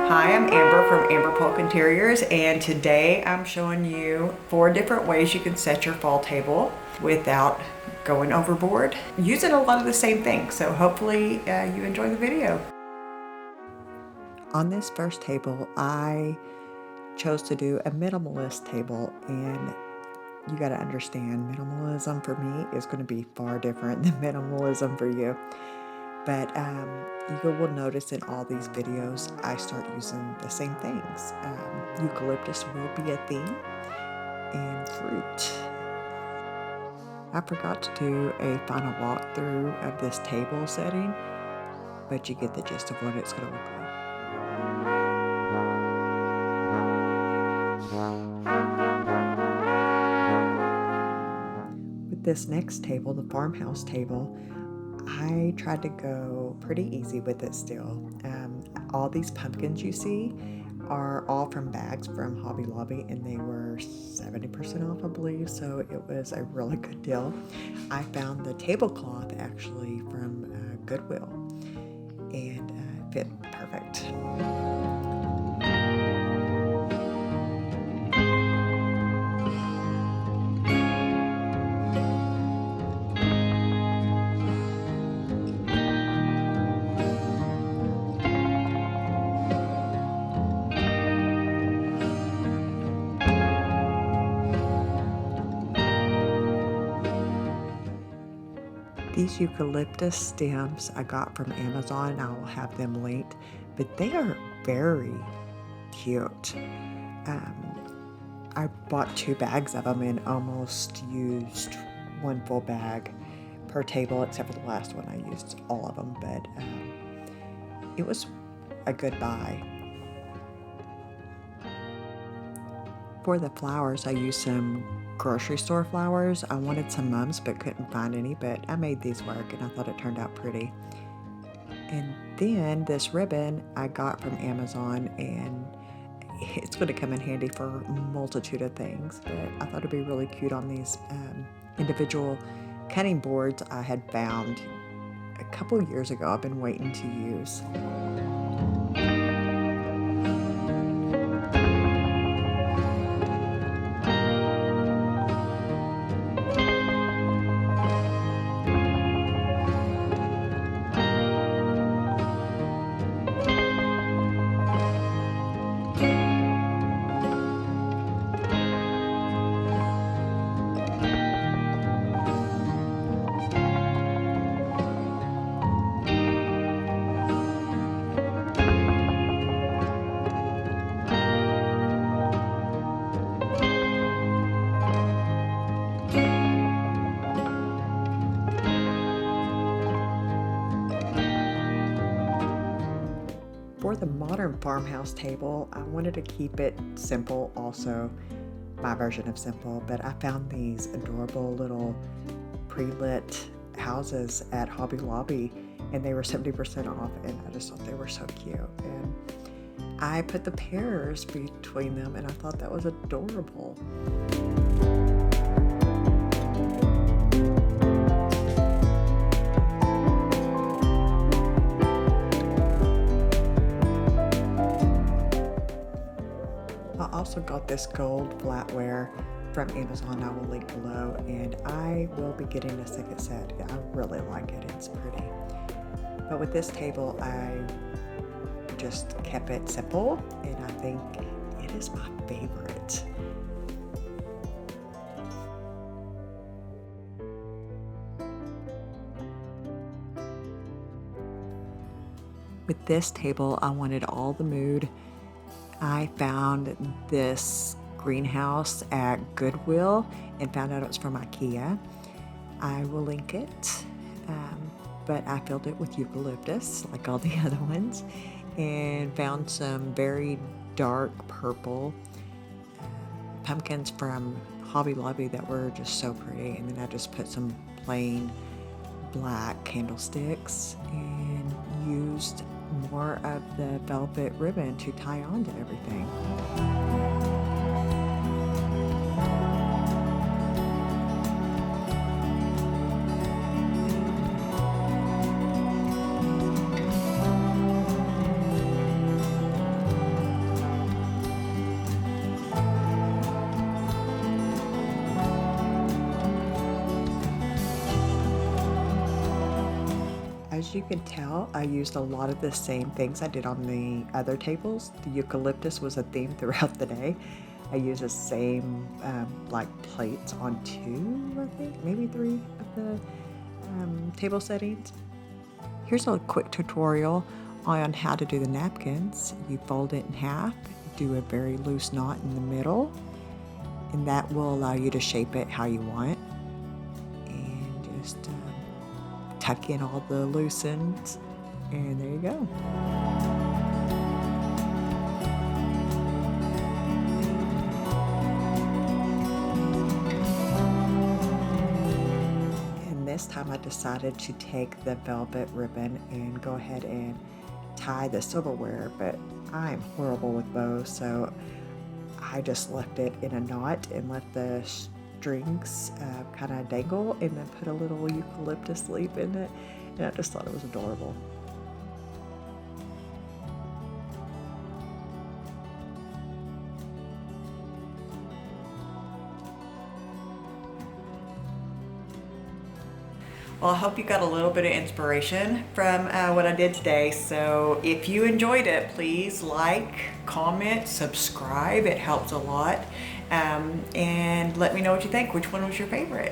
Hi, I'm Amber from Amber Polk Interiors, and today I'm showing you 4 different ways you can set your fall table without going overboard, using a lot of the same things. So hopefully you enjoy the video. On this first table, I chose to do a minimalist table, and you got to understand, minimalism for me is going to be far different than minimalism for you. But you will notice in all these videos, I start using the same things. Eucalyptus will be a theme, and fruit. I forgot to do a final walkthrough of this table setting, but you get the gist of what it's going to look like. With this next table, the Farmhouse Table, I tried to go pretty easy with it still. All these pumpkins you see are all from bags from Hobby Lobby, and they were 70% off, I believe, so it was a really good deal. I found the tablecloth actually from Goodwill, and fit perfect. These eucalyptus stems I got from Amazon, and I will have them linked, but they are very cute. I bought 2 bags of them and almost used 1 full bag per table, except for the last one. I used all of them, but it was a good buy. For the flowers, I used some grocery store flowers. I wanted some mums but couldn't find any, but I made these work and I thought it turned out pretty. And then this ribbon I got from Amazon, and it's going to come in handy for a multitude of things, but I thought it'd be really cute on these individual cutting boards I had found a couple years ago. I've been waiting to use. For the modern farmhouse table, I wanted to keep it simple also, my version of simple, but I found these adorable little pre-lit houses at Hobby Lobby, and they were 70% off, and I just thought they were so cute. And I put the pears between them, and I thought that was adorable. I also got this gold flatware from Amazon. I will link below, and I will be getting a second set. I really like it. It's pretty. But with this table, I just kept it simple, and I think it is my favorite. With this table, I wanted all the mood. I found this greenhouse at Goodwill and found out it was from IKEA. I will link it, but I filled it with eucalyptus like all the other ones, and found some very dark purple pumpkins from Hobby Lobby that were just so pretty, and then I just put some plain black candlesticks and used more of the velvet ribbon to tie on to everything. As you can tell, I used a lot of the same things I did on the other tables. The eucalyptus was a theme throughout the day. I used the same like plates on 2, I think, maybe 3 of the table settings. Here's a quick tutorial on how to do the napkins. You fold it in half, do a very loose knot in the middle, and that will allow you to shape it how you want. And just tuck in all the loose ends, and there you go. And this time I decided to take the velvet ribbon and go ahead and tie the silverware, but I'm horrible with bows, so I just left it in a knot and let the strings kind of dangle, and then put a little eucalyptus leaf in it, and I just thought it was adorable. Well, I hope you got a little bit of inspiration from what I did today. So if you enjoyed it, please like, comment, subscribe. It helps a lot. And let me know what you think. Which one was your favorite?